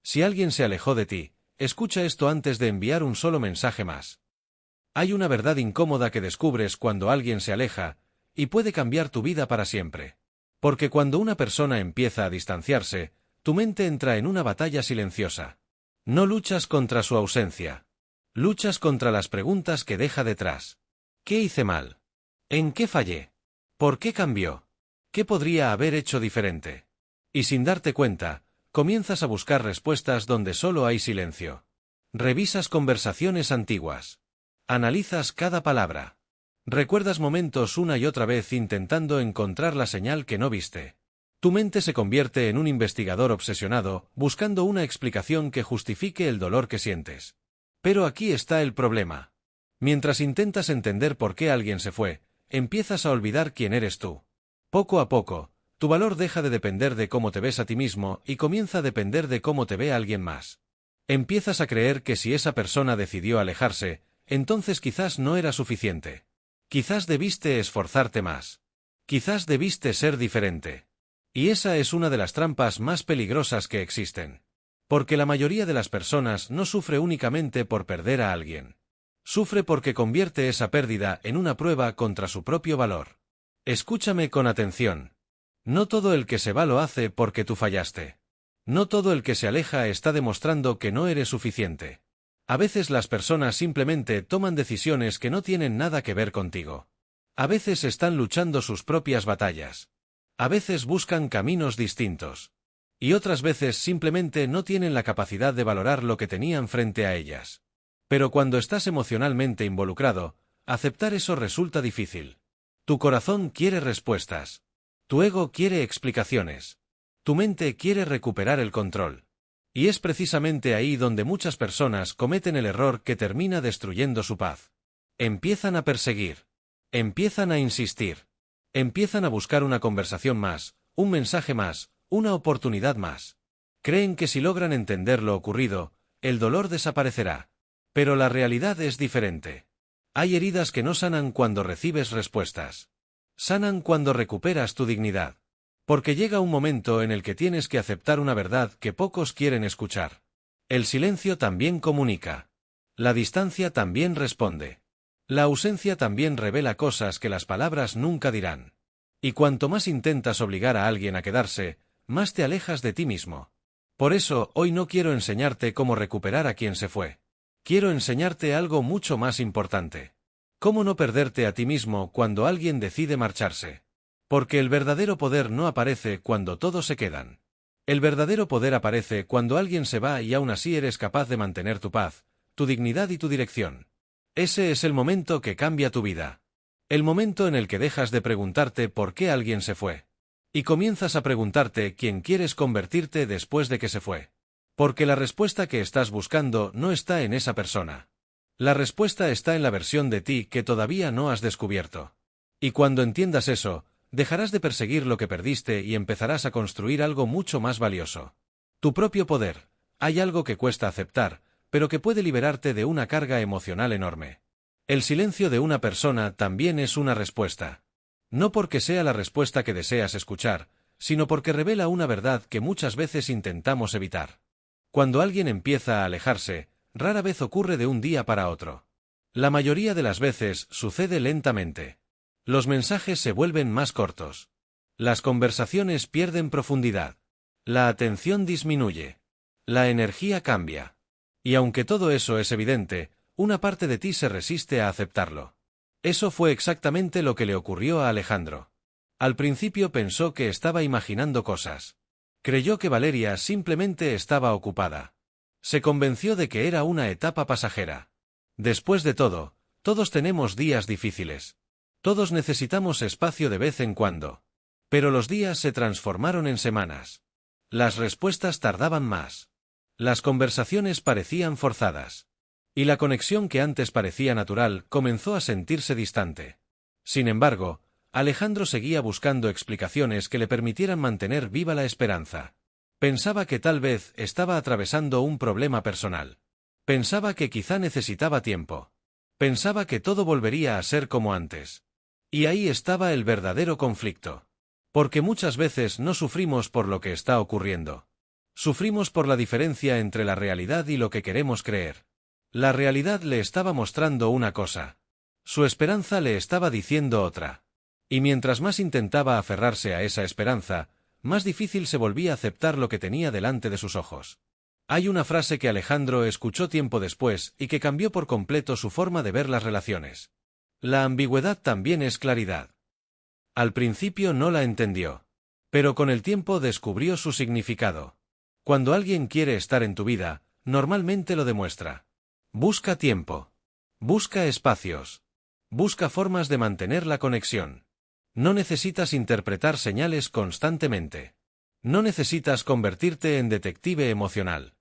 Si alguien se alejó de ti, escucha esto antes de enviar un solo mensaje más. Hay una verdad incómoda que descubres cuando alguien se aleja, y puede cambiar tu vida para siempre. Porque cuando una persona empieza a distanciarse, tu mente entra en una batalla silenciosa. No luchas contra su ausencia. Luchas contra las preguntas que deja detrás. ¿Qué hice mal? ¿En qué fallé? ¿Por qué cambió? ¿Qué podría haber hecho diferente? Y sin darte cuenta, comienzas a buscar respuestas donde solo hay silencio. Revisas conversaciones antiguas. Analizas cada palabra. Recuerdas momentos una y otra vez intentando encontrar la señal que no viste. Tu mente se convierte en un investigador obsesionado, buscando una explicación que justifique el dolor que sientes. Pero aquí está el problema. Mientras intentas entender por qué alguien se fue, empiezas a olvidar quién eres tú. Poco a poco, tu valor deja de depender de cómo te ves a ti mismo y comienza a depender de cómo te ve alguien más. Empiezas a creer que si esa persona decidió alejarse, entonces quizás no era suficiente. Quizás debiste esforzarte más. Quizás debiste ser diferente. Y esa es una de las trampas más peligrosas que existen. Porque la mayoría de las personas no sufre únicamente por perder a alguien. Sufre porque convierte esa pérdida en una prueba contra su propio valor. Escúchame con atención. No todo el que se va lo hace porque tú fallaste. No todo el que se aleja está demostrando que no eres suficiente. A veces las personas simplemente toman decisiones que no tienen nada que ver contigo. A veces están luchando sus propias batallas. A veces buscan caminos distintos. Y otras veces simplemente no tienen la capacidad de valorar lo que tenían frente a ellas. Pero cuando estás emocionalmente involucrado, aceptar eso resulta difícil. Tu corazón quiere respuestas. Tu ego quiere explicaciones. Tu mente quiere recuperar el control. Y es precisamente ahí donde muchas personas cometen el error que termina destruyendo su paz. Empiezan a perseguir. Empiezan a insistir. Empiezan a buscar una conversación más, un mensaje más, una oportunidad más. Creen que si logran entender lo ocurrido, el dolor desaparecerá. Pero la realidad es diferente. Hay heridas que no sanan cuando recibes respuestas. Sanan cuando recuperas tu dignidad. Porque llega un momento en el que tienes que aceptar una verdad que pocos quieren escuchar. El silencio también comunica. La distancia también responde. La ausencia también revela cosas que las palabras nunca dirán. Y cuanto más intentas obligar a alguien a quedarse, más te alejas de ti mismo. Por eso, hoy no quiero enseñarte cómo recuperar a quien se fue. Quiero enseñarte algo mucho más importante. Cómo no perderte a ti mismo cuando alguien decide marcharse. Porque el verdadero poder no aparece cuando todos se quedan. El verdadero poder aparece cuando alguien se va y aún así eres capaz de mantener tu paz, tu dignidad y tu dirección. Ese es el momento que cambia tu vida. El momento en el que dejas de preguntarte por qué alguien se fue. Y comienzas a preguntarte quién quieres convertirte después de que se fue. Porque la respuesta que estás buscando no está en esa persona. La respuesta está en la versión de ti que todavía no has descubierto. Y cuando entiendas eso, dejarás de perseguir lo que perdiste y empezarás a construir algo mucho más valioso. Tu propio poder. Hay algo que cuesta aceptar, pero que puede liberarte de una carga emocional enorme. El silencio de una persona también es una respuesta. No porque sea la respuesta que deseas escuchar, sino porque revela una verdad que muchas veces intentamos evitar. Cuando alguien empieza a alejarse, rara vez ocurre de un día para otro. La mayoría de las veces sucede lentamente. Los mensajes se vuelven más cortos. Las conversaciones pierden profundidad. La atención disminuye. La energía cambia. Y aunque todo eso es evidente, una parte de ti se resiste a aceptarlo. Eso fue exactamente lo que le ocurrió a Alejandro. Al principio pensó que estaba imaginando cosas. Creyó que Valeria simplemente estaba ocupada. Se convenció de que era una etapa pasajera. Después de todo, todos tenemos días difíciles. Todos necesitamos espacio de vez en cuando. Pero los días se transformaron en semanas. Las respuestas tardaban más. Las conversaciones parecían forzadas. Y la conexión que antes parecía natural comenzó a sentirse distante. Sin embargo, Alejandro seguía buscando explicaciones que le permitieran mantener viva la esperanza. Pensaba que tal vez estaba atravesando un problema personal. Pensaba que quizá necesitaba tiempo. Pensaba que todo volvería a ser como antes. Y ahí estaba el verdadero conflicto. Porque muchas veces no sufrimos por lo que está ocurriendo. Sufrimos por la diferencia entre la realidad y lo que queremos creer. La realidad le estaba mostrando una cosa. Su esperanza le estaba diciendo otra. Y mientras más intentaba aferrarse a esa esperanza, más difícil se volvía a aceptar lo que tenía delante de sus ojos. Hay una frase que Alejandro escuchó tiempo después y que cambió por completo su forma de ver las relaciones. La ambigüedad también es claridad. Al principio no la entendió. Pero con el tiempo descubrió su significado. Cuando alguien quiere estar en tu vida, normalmente lo demuestra. Busca tiempo. Busca espacios. Busca formas de mantener la conexión. No necesitas interpretar señales constantemente. No necesitas convertirte en detective emocional.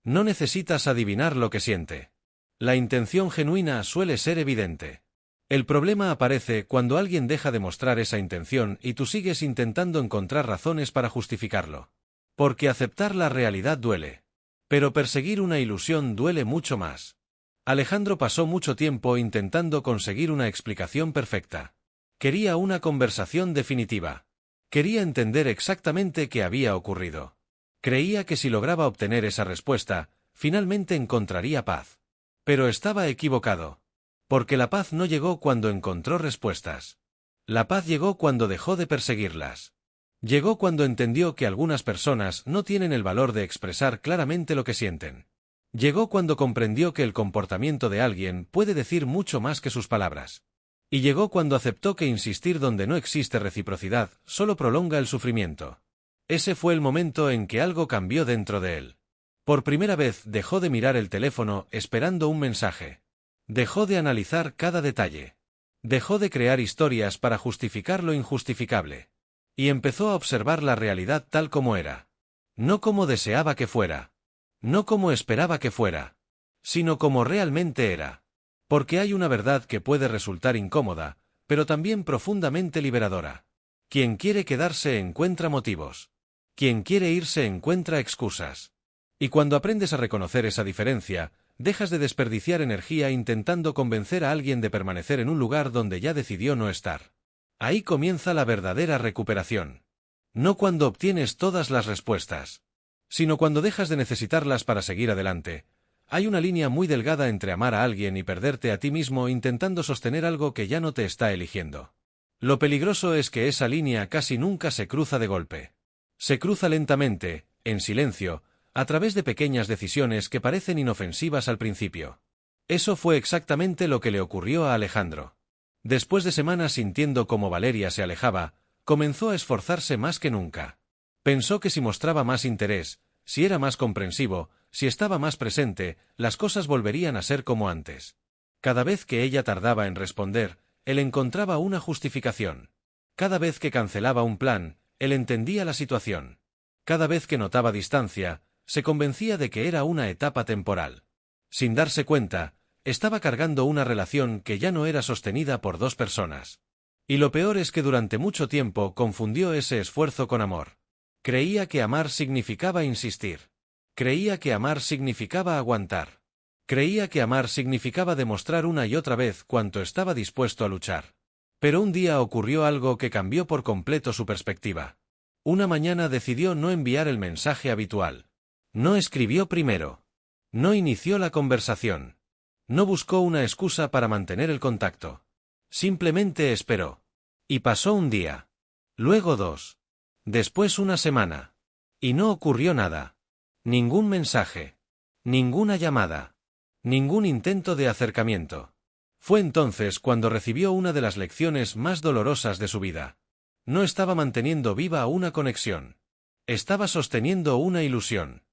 No necesitas adivinar lo que siente. La intención genuina suele ser evidente. El problema aparece cuando alguien deja de mostrar esa intención y tú sigues intentando encontrar razones para justificarlo. Porque aceptar la realidad duele. Pero perseguir una ilusión duele mucho más. Alejandro pasó mucho tiempo intentando conseguir una explicación perfecta. Quería una conversación definitiva. Quería entender exactamente qué había ocurrido. Creía que si lograba obtener esa respuesta, finalmente encontraría paz. Pero estaba equivocado. Porque la paz no llegó cuando encontró respuestas. La paz llegó cuando dejó de perseguirlas. Llegó cuando entendió que algunas personas no tienen el valor de expresar claramente lo que sienten. Llegó cuando comprendió que el comportamiento de alguien puede decir mucho más que sus palabras. Y llegó cuando aceptó que insistir donde no existe reciprocidad solo prolonga el sufrimiento. Ese fue el momento en que algo cambió dentro de él. Por primera vez dejó de mirar el teléfono esperando un mensaje. Dejó de analizar cada detalle. Dejó de crear historias para justificar lo injustificable. Y empezó a observar la realidad tal como era. No como deseaba que fuera. No como esperaba que fuera. Sino como realmente era. Porque hay una verdad que puede resultar incómoda, pero también profundamente liberadora. Quien quiere quedarse encuentra motivos. Quien quiere irse encuentra excusas. Y cuando aprendes a reconocer esa diferencia, dejas de desperdiciar energía intentando convencer a alguien de permanecer en un lugar donde ya decidió no estar. Ahí comienza la verdadera recuperación. No cuando obtienes todas las respuestas, sino cuando dejas de necesitarlas para seguir adelante. Hay una línea muy delgada entre amar a alguien y perderte a ti mismo intentando sostener algo que ya no te está eligiendo. Lo peligroso es que esa línea casi nunca se cruza de golpe. Se cruza lentamente, en silencio, a través de pequeñas decisiones que parecen inofensivas al principio. Eso fue exactamente lo que le ocurrió a Alejandro. Después de semanas sintiendo cómo Valeria se alejaba, comenzó a esforzarse más que nunca. Pensó que si mostraba más interés, si era más comprensivo, si estaba más presente, las cosas volverían a ser como antes. Cada vez que ella tardaba en responder, él encontraba una justificación. Cada vez que cancelaba un plan, él entendía la situación. Cada vez que notaba distancia, se convencía de que era una etapa temporal. Sin darse cuenta, estaba cargando una relación que ya no era sostenida por dos personas. Y lo peor es que durante mucho tiempo confundió ese esfuerzo con amor. Creía que amar significaba insistir. Creía que amar significaba aguantar. Creía que amar significaba demostrar una y otra vez cuánto estaba dispuesto a luchar. Pero un día ocurrió algo que cambió por completo su perspectiva. Una mañana decidió no enviar el mensaje habitual. No escribió primero. No inició la conversación. No buscó una excusa para mantener el contacto. Simplemente esperó. Y pasó un día. Luego 2. Después una semana. Y no ocurrió nada. Ningún mensaje. Ninguna llamada. Ningún intento de acercamiento. Fue entonces cuando recibió una de las lecciones más dolorosas de su vida. No estaba manteniendo viva una conexión. Estaba sosteniendo una ilusión.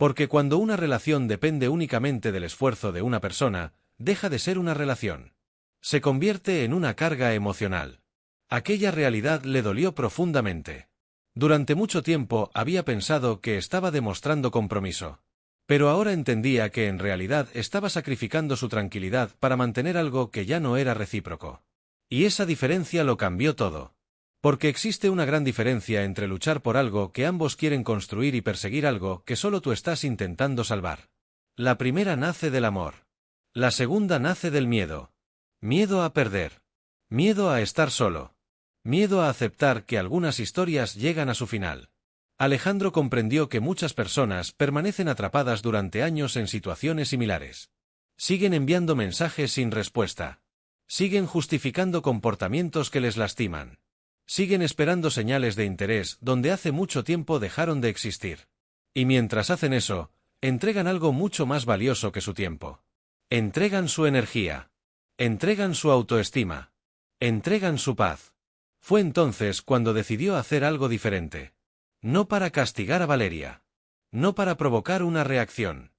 Porque cuando una relación depende únicamente del esfuerzo de una persona, deja de ser una relación. Se convierte en una carga emocional. Aquella realidad le dolió profundamente. Durante mucho tiempo había pensado que estaba demostrando compromiso. Pero ahora entendía que en realidad estaba sacrificando su tranquilidad para mantener algo que ya no era recíproco. Y esa diferencia lo cambió todo. Porque existe una gran diferencia entre luchar por algo que ambos quieren construir y perseguir algo que solo tú estás intentando salvar. La primera nace del amor. La segunda nace del miedo. Miedo a perder. Miedo a estar solo. Miedo a aceptar que algunas historias llegan a su final. Alejandro comprendió que muchas personas permanecen atrapadas durante años en situaciones similares. Siguen enviando mensajes sin respuesta. Siguen justificando comportamientos que les lastiman. Siguen esperando señales de interés donde hace mucho tiempo dejaron de existir. Y mientras hacen eso, entregan algo mucho más valioso que su tiempo. Entregan su energía. Entregan su autoestima. Entregan su paz. Fue entonces cuando decidió hacer algo diferente. No para castigar a Valeria. No para provocar una reacción.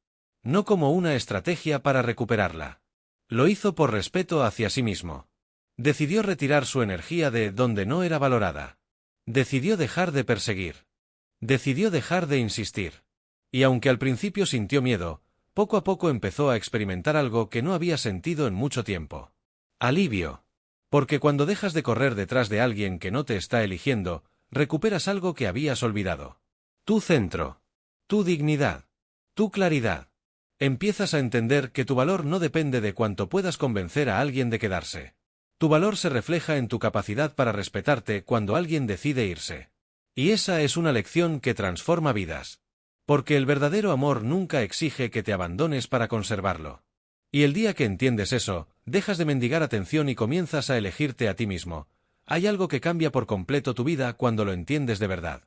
No como una estrategia para recuperarla. Lo hizo por respeto hacia sí mismo. Decidió retirar su energía de donde no era valorada. Decidió dejar de perseguir. Decidió dejar de insistir. Y aunque al principio sintió miedo, poco a poco empezó a experimentar algo que no había sentido en mucho tiempo. Alivio. Porque cuando dejas de correr detrás de alguien que no te está eligiendo, recuperas algo que habías olvidado. Tu centro. Tu dignidad. Tu claridad. Empiezas a entender que tu valor no depende de cuánto puedas convencer a alguien de quedarse. Tu valor se refleja en tu capacidad para respetarte cuando alguien decide irse. Y esa es una lección que transforma vidas. Porque el verdadero amor nunca exige que te abandones para conservarlo. Y el día que entiendes eso, dejas de mendigar atención y comienzas a elegirte a ti mismo. Hay algo que cambia por completo tu vida cuando lo entiendes de verdad.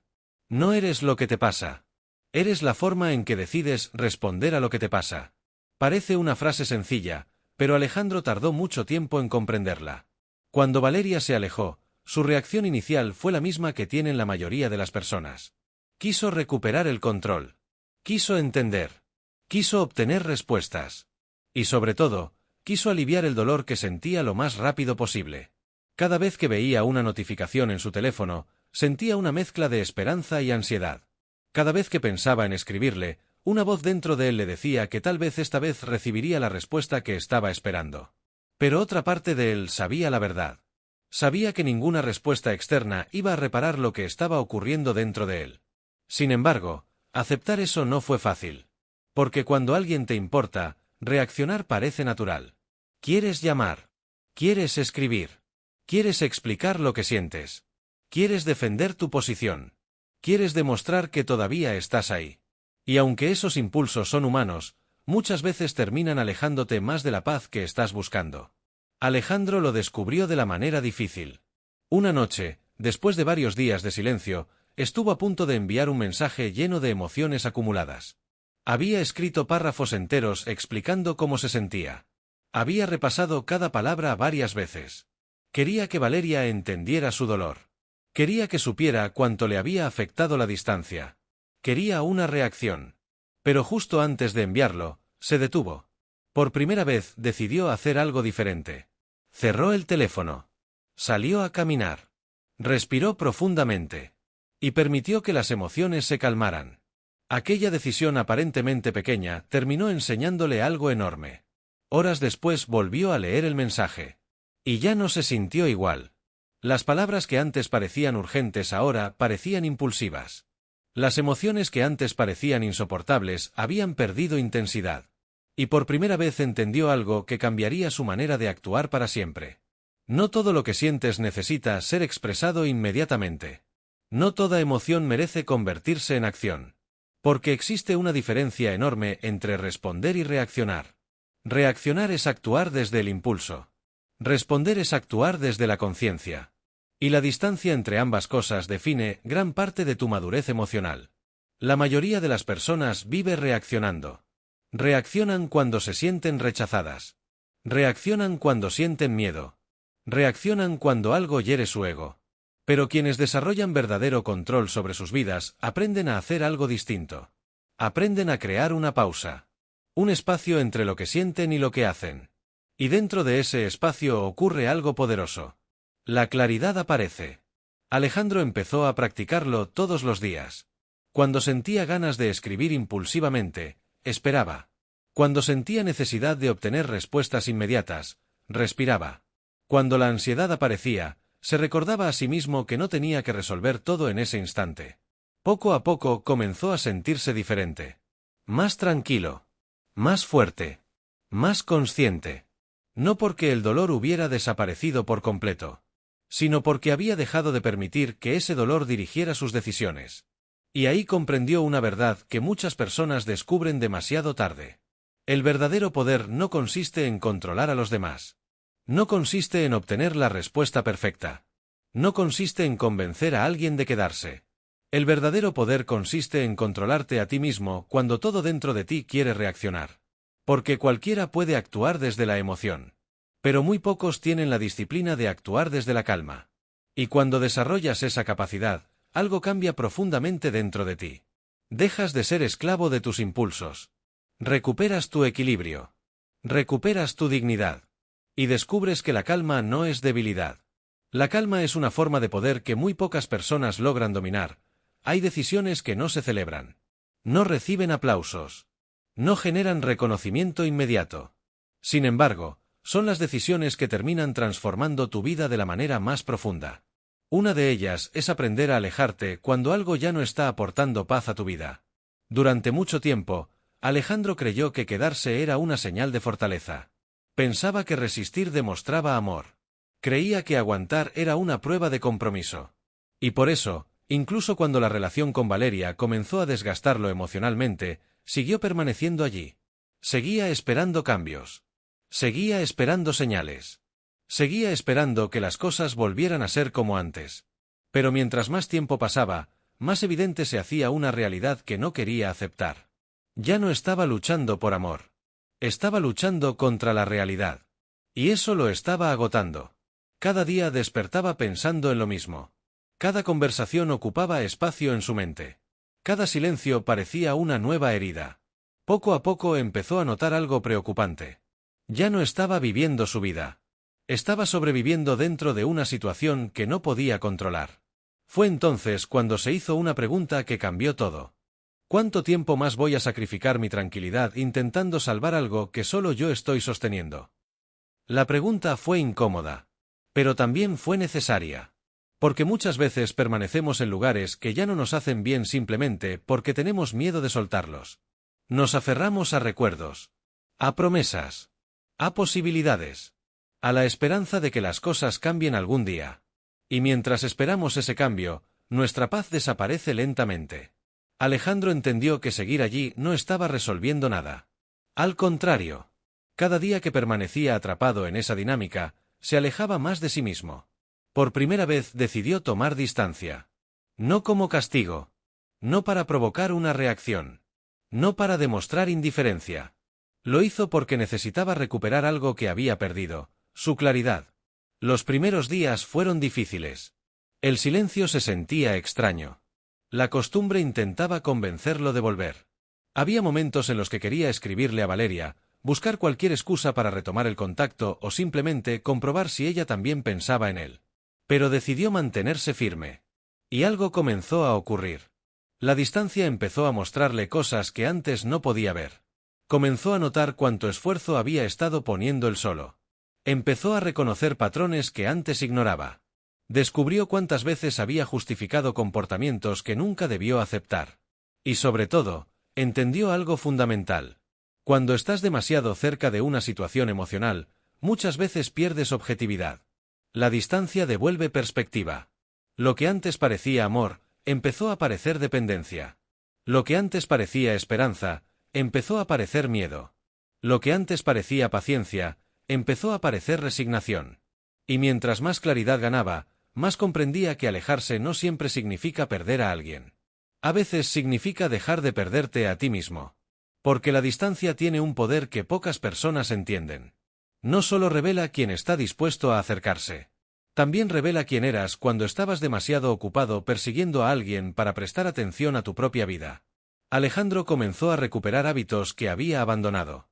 No eres lo que te pasa. Eres la forma en que decides responder a lo que te pasa. Parece una frase sencilla, pero Alejandro tardó mucho tiempo en comprenderla. Cuando Valeria se alejó, su reacción inicial fue la misma que tienen la mayoría de las personas. Quiso recuperar el control. Quiso entender. Quiso obtener respuestas. Y sobre todo, quiso aliviar el dolor que sentía lo más rápido posible. Cada vez que veía una notificación en su teléfono, sentía una mezcla de esperanza y ansiedad. Cada vez que pensaba en escribirle, una voz dentro de él le decía que tal vez esta vez recibiría la respuesta que estaba esperando. Pero otra parte de él sabía la verdad. Sabía que ninguna respuesta externa iba a reparar lo que estaba ocurriendo dentro de él. Sin embargo, aceptar eso no fue fácil. Porque cuando alguien te importa, reaccionar parece natural. Quieres llamar. Quieres escribir. Quieres explicar lo que sientes. Quieres defender tu posición. Quieres demostrar que todavía estás ahí. Y aunque esos impulsos son humanos, muchas veces terminan alejándote más de la paz que estás buscando. Alejandro lo descubrió de la manera difícil. Una noche, después de varios días de silencio, estuvo a punto de enviar un mensaje lleno de emociones acumuladas. Había escrito párrafos enteros explicando cómo se sentía. Había repasado cada palabra varias veces. Quería que Valeria entendiera su dolor. Quería que supiera cuánto le había afectado la distancia. Quería una reacción. Pero justo antes de enviarlo, se detuvo. Por primera vez decidió hacer algo diferente. Cerró el teléfono. Salió a caminar. Respiró profundamente. Y permitió que las emociones se calmaran. Aquella decisión aparentemente pequeña terminó enseñándole algo enorme. Horas después volvió a leer el mensaje. Y ya no se sintió igual. Las palabras que antes parecían urgentes ahora parecían impulsivas. Las emociones que antes parecían insoportables habían perdido intensidad. Y por primera vez entendió algo que cambiaría su manera de actuar para siempre. No todo lo que sientes necesita ser expresado inmediatamente. No toda emoción merece convertirse en acción. Porque existe una diferencia enorme entre responder y reaccionar. Reaccionar es actuar desde el impulso. Responder es actuar desde la conciencia. Y la distancia entre ambas cosas define gran parte de tu madurez emocional. La mayoría de las personas vive reaccionando. Reaccionan cuando se sienten rechazadas. Reaccionan cuando sienten miedo. Reaccionan cuando algo hiere su ego. Pero quienes desarrollan verdadero control sobre sus vidas aprenden a hacer algo distinto. Aprenden a crear una pausa. Un espacio entre lo que sienten y lo que hacen. Y dentro de ese espacio ocurre algo poderoso. La claridad aparece. Alejandro empezó a practicarlo todos los días. Cuando sentía ganas de escribir impulsivamente, esperaba. Cuando sentía necesidad de obtener respuestas inmediatas, respiraba. Cuando la ansiedad aparecía, se recordaba a sí mismo que no tenía que resolver todo en ese instante. Poco a poco comenzó a sentirse diferente. Más tranquilo. Más fuerte. Más consciente. No porque el dolor hubiera desaparecido por completo, sino porque había dejado de permitir que ese dolor dirigiera sus decisiones. Y ahí comprendió una verdad que muchas personas descubren demasiado tarde. El verdadero poder no consiste en controlar a los demás. No consiste en obtener la respuesta perfecta. No consiste en convencer a alguien de quedarse. El verdadero poder consiste en controlarte a ti mismo cuando todo dentro de ti quiere reaccionar. Porque cualquiera puede actuar desde la emoción. Pero muy pocos tienen la disciplina de actuar desde la calma. Y cuando desarrollas esa capacidad, algo cambia profundamente dentro de ti. Dejas de ser esclavo de tus impulsos. Recuperas tu equilibrio. Recuperas tu dignidad. Y descubres que la calma no es debilidad. La calma es una forma de poder que muy pocas personas logran dominar. Hay decisiones que no se celebran. No reciben aplausos. No generan reconocimiento inmediato. Sin embargo, son las decisiones que terminan transformando tu vida de la manera más profunda. Una de ellas es aprender a alejarte cuando algo ya no está aportando paz a tu vida. Durante mucho tiempo, Alejandro creyó que quedarse era una señal de fortaleza. Pensaba que resistir demostraba amor. Creía que aguantar era una prueba de compromiso. Y por eso, incluso cuando la relación con Valeria comenzó a desgastarlo emocionalmente, siguió permaneciendo allí. Seguía esperando cambios. Seguía esperando señales. Seguía esperando que las cosas volvieran a ser como antes. Pero mientras más tiempo pasaba, más evidente se hacía una realidad que no quería aceptar. Ya no estaba luchando por amor. Estaba luchando contra la realidad. Y eso lo estaba agotando. Cada día despertaba pensando en lo mismo. Cada conversación ocupaba espacio en su mente. Cada silencio parecía una nueva herida. Poco a poco empezó a notar algo preocupante. Ya no estaba viviendo su vida. Estaba sobreviviendo dentro de una situación que no podía controlar. Fue entonces cuando se hizo una pregunta que cambió todo. ¿Cuánto tiempo más voy a sacrificar mi tranquilidad intentando salvar algo que solo yo estoy sosteniendo? La pregunta fue incómoda. Pero también fue necesaria. Porque muchas veces permanecemos en lugares que ya no nos hacen bien simplemente porque tenemos miedo de soltarlos. Nos aferramos a recuerdos, a promesas, a posibilidades, a la esperanza de que las cosas cambien algún día. Y mientras esperamos ese cambio, nuestra paz desaparece lentamente. Alejandro entendió que seguir allí no estaba resolviendo nada. Al contrario, cada día que permanecía atrapado en esa dinámica, se alejaba más de sí mismo. Por primera vez decidió tomar distancia. No como castigo. No para provocar una reacción. No para demostrar indiferencia. Lo hizo porque necesitaba recuperar algo que había perdido, su claridad. Los primeros días fueron difíciles. El silencio se sentía extraño. La costumbre intentaba convencerlo de volver. Había momentos en los que quería escribirle a Valeria, buscar cualquier excusa para retomar el contacto o simplemente comprobar si ella también pensaba en él. Pero decidió mantenerse firme. Y algo comenzó a ocurrir. La distancia empezó a mostrarle cosas que antes no podía ver. Comenzó a notar cuánto esfuerzo había estado poniendo él solo. Empezó a reconocer patrones que antes ignoraba. Descubrió cuántas veces había justificado comportamientos que nunca debió aceptar. Y sobre todo, entendió algo fundamental. Cuando estás demasiado cerca de una situación emocional, muchas veces pierdes objetividad. La distancia devuelve perspectiva. Lo que antes parecía amor, empezó a parecer dependencia. Lo que antes parecía esperanza, empezó a parecer miedo. Lo que antes parecía paciencia, empezó a parecer resignación. Y mientras más claridad ganaba, más comprendía que alejarse no siempre significa perder a alguien. A veces significa dejar de perderte a ti mismo. Porque la distancia tiene un poder que pocas personas entienden. No solo revela quién está dispuesto a acercarse. También revela quién eras cuando estabas demasiado ocupado persiguiendo a alguien para prestar atención a tu propia vida. Alejandro comenzó a recuperar hábitos que había abandonado.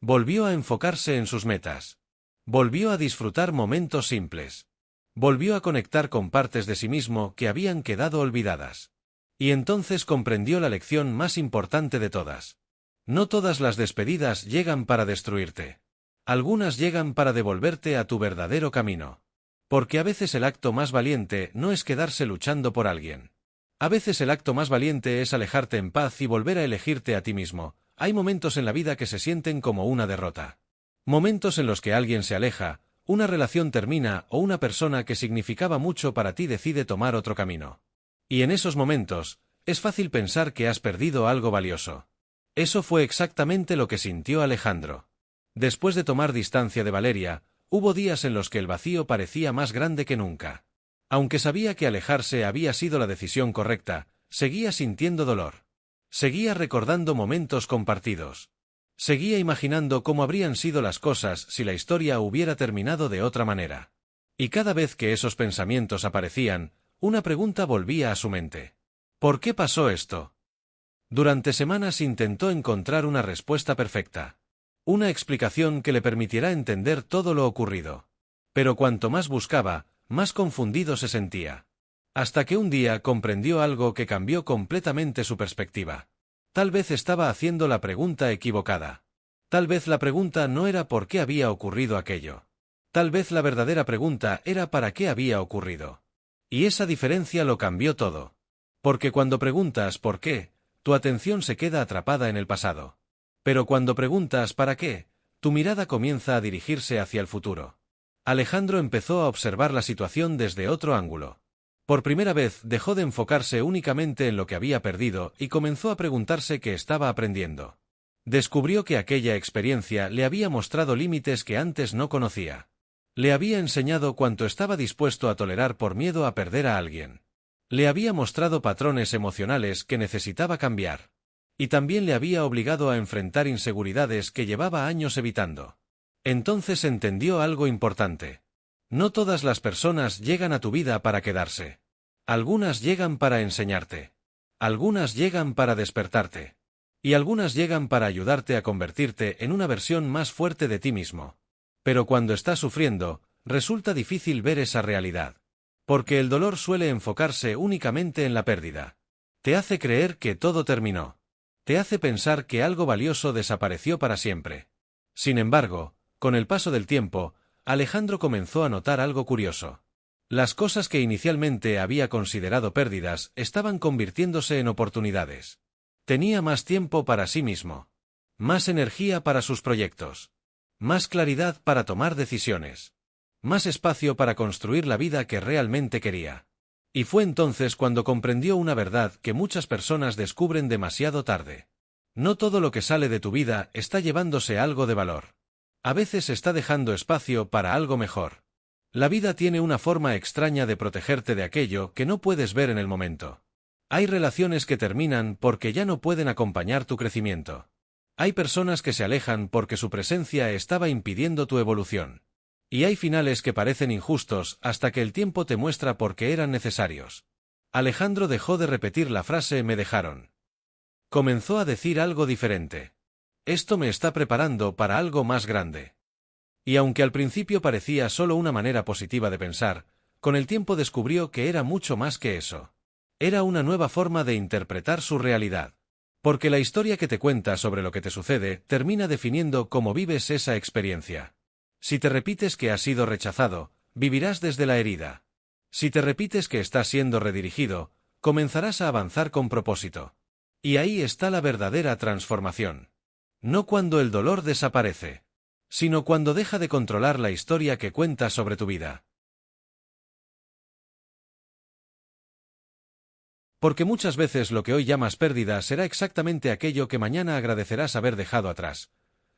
Volvió a enfocarse en sus metas. Volvió a disfrutar momentos simples. Volvió a conectar con partes de sí mismo que habían quedado olvidadas. Y entonces comprendió la lección más importante de todas. No todas las despedidas llegan para destruirte. Algunas llegan para devolverte a tu verdadero camino. Porque a veces el acto más valiente no es quedarse luchando por alguien. A veces el acto más valiente es alejarte en paz y volver a elegirte a ti mismo. Hay momentos en la vida que se sienten como una derrota. Momentos en los que alguien se aleja, una relación termina o una persona que significaba mucho para ti decide tomar otro camino. Y en esos momentos, es fácil pensar que has perdido algo valioso. Eso fue exactamente lo que sintió Alejandro. Después de tomar distancia de Valeria, hubo días en los que el vacío parecía más grande que nunca. Aunque sabía que alejarse había sido la decisión correcta, seguía sintiendo dolor. Seguía recordando momentos compartidos. Seguía imaginando cómo habrían sido las cosas si la historia hubiera terminado de otra manera. Y cada vez que esos pensamientos aparecían, una pregunta volvía a su mente. ¿Por qué pasó esto? Durante semanas intentó encontrar una respuesta perfecta. Una explicación que le permitiera entender todo lo ocurrido. Pero cuanto más buscaba, más confundido se sentía. Hasta que un día comprendió algo que cambió completamente su perspectiva. Tal vez estaba haciendo la pregunta equivocada. Tal vez la pregunta no era por qué había ocurrido aquello. Tal vez la verdadera pregunta era para qué había ocurrido. Y esa diferencia lo cambió todo. Porque cuando preguntas por qué, tu atención se queda atrapada en el pasado. Pero cuando preguntas ¿para qué?, tu mirada comienza a dirigirse hacia el futuro. Alejandro empezó a observar la situación desde otro ángulo. Por primera vez dejó de enfocarse únicamente en lo que había perdido y comenzó a preguntarse qué estaba aprendiendo. Descubrió que aquella experiencia le había mostrado límites que antes no conocía. Le había enseñado cuánto estaba dispuesto a tolerar por miedo a perder a alguien. Le había mostrado patrones emocionales que necesitaba cambiar. Y también le había obligado a enfrentar inseguridades que llevaba años evitando. Entonces entendió algo importante. No todas las personas llegan a tu vida para quedarse. Algunas llegan para enseñarte. Algunas llegan para despertarte. Y algunas llegan para ayudarte a convertirte en una versión más fuerte de ti mismo. Pero cuando estás sufriendo, resulta difícil ver esa realidad. Porque el dolor suele enfocarse únicamente en la pérdida. Te hace creer que todo terminó. Te hace pensar que algo valioso desapareció para siempre. Sin embargo, con el paso del tiempo, Alejandro comenzó a notar algo curioso. Las cosas que inicialmente había considerado pérdidas estaban convirtiéndose en oportunidades. Tenía más tiempo para sí mismo. Más energía para sus proyectos. Más claridad para tomar decisiones. Más espacio para construir la vida que realmente quería. Y fue entonces cuando comprendió una verdad que muchas personas descubren demasiado tarde. No todo lo que sale de tu vida está llevándose algo de valor. A veces está dejando espacio para algo mejor. La vida tiene una forma extraña de protegerte de aquello que no puedes ver en el momento. Hay relaciones que terminan porque ya no pueden acompañar tu crecimiento. Hay personas que se alejan porque su presencia estaba impidiendo tu evolución. Y hay finales que parecen injustos hasta que el tiempo te muestra por qué eran necesarios. Alejandro dejó de repetir la frase «me dejaron». Comenzó a decir algo diferente. Esto me está preparando para algo más grande. Y aunque al principio parecía solo una manera positiva de pensar, con el tiempo descubrió que era mucho más que eso. Era una nueva forma de interpretar su realidad. Porque la historia que te cuenta sobre lo que te sucede termina definiendo cómo vives esa experiencia. Si te repites que has sido rechazado, vivirás desde la herida. Si te repites que estás siendo redirigido, comenzarás a avanzar con propósito. Y ahí está la verdadera transformación. No cuando el dolor desaparece, sino cuando deja de controlar la historia que cuentas sobre tu vida. Porque muchas veces lo que hoy llamas pérdida será exactamente aquello que mañana agradecerás haber dejado atrás.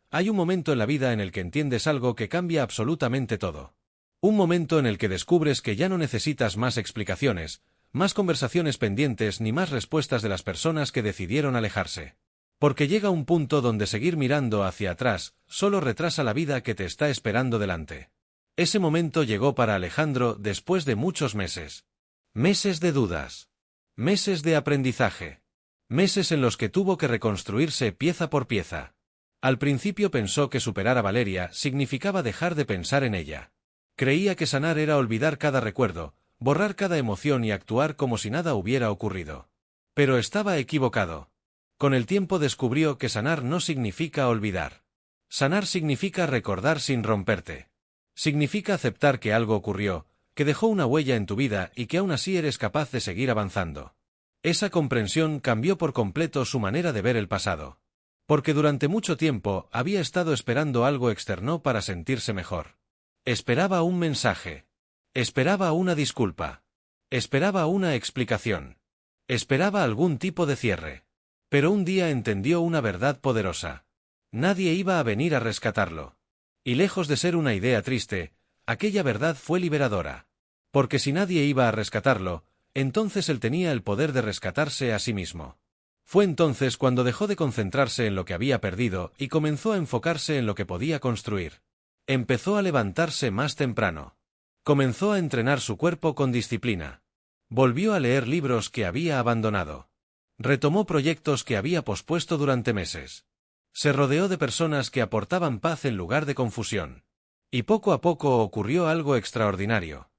Hay un momento en la vida en el que entiendes algo que cambia absolutamente todo. Un momento en el que descubres que ya no necesitas más explicaciones, más conversaciones pendientes ni más respuestas de las personas que decidieron alejarse. Porque llega un punto donde seguir mirando hacia atrás solo retrasa la vida que te está esperando delante. Ese momento llegó para Alejandro después de muchos meses. Meses de dudas. Meses de aprendizaje. Meses en los que tuvo que reconstruirse pieza por pieza. Al principio pensó que superar a Valeria significaba dejar de pensar en ella. Creía que sanar era olvidar cada recuerdo, borrar cada emoción y actuar como si nada hubiera ocurrido. Pero estaba equivocado. Con el tiempo descubrió que sanar no significa olvidar. Sanar significa recordar sin romperte. Significa aceptar que algo ocurrió, que dejó una huella en tu vida y que aún así eres capaz de seguir avanzando. Esa comprensión cambió por completo su manera de ver el pasado. Porque durante mucho tiempo había estado esperando algo externo para sentirse mejor. Esperaba un mensaje. Esperaba una disculpa. Esperaba una explicación. Esperaba algún tipo de cierre. Pero un día entendió una verdad poderosa. Nadie iba a venir a rescatarlo. Y lejos de ser una idea triste, aquella verdad fue liberadora. Porque si nadie iba a rescatarlo, entonces él tenía el poder de rescatarse a sí mismo. Fue entonces cuando dejó de concentrarse en lo que había perdido y comenzó a enfocarse en lo que podía construir. Empezó a levantarse más temprano. Comenzó a entrenar su cuerpo con disciplina. Volvió a leer libros que había abandonado. Retomó proyectos que había pospuesto durante meses. Se rodeó de personas que aportaban paz en lugar de confusión. Y poco a poco ocurrió algo extraordinario.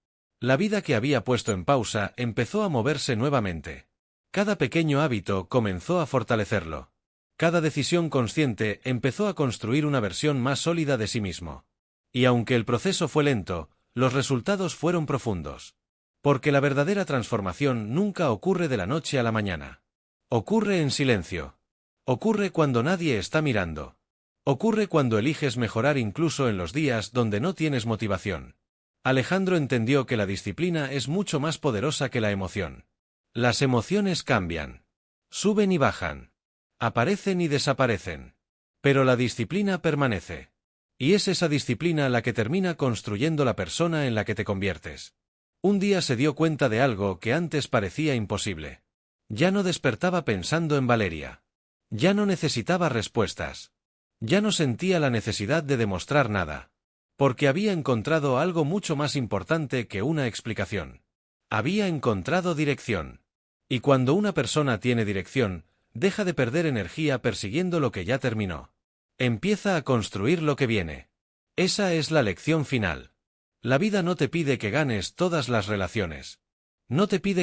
La vida que había puesto en pausa empezó a moverse nuevamente. Cada pequeño hábito comenzó a fortalecerlo. Cada decisión consciente empezó a construir una versión más sólida de sí mismo. Y aunque el proceso fue lento, los resultados fueron profundos. Porque la verdadera transformación nunca ocurre de la noche a la mañana. Ocurre en silencio. Ocurre cuando nadie está mirando. Ocurre cuando eliges mejorar incluso en los días donde no tienes motivación. Alejandro entendió que la disciplina es mucho más poderosa que la emoción. Las emociones cambian. Suben y bajan. Aparecen y desaparecen. Pero la disciplina permanece. Y es esa disciplina la que termina construyendo la persona en la que te conviertes. Un día se dio cuenta de algo que antes parecía imposible. Ya no despertaba pensando en Valeria. Ya no necesitaba respuestas. Ya no sentía la necesidad de demostrar nada. Porque había encontrado algo mucho más importante que una explicación. Había encontrado dirección. Y cuando una persona tiene dirección, deja de perder energía persiguiendo lo que ya terminó. Empieza a construir lo que viene. Esa es la lección final. La vida no te pide que ganes todas las relaciones. No te pide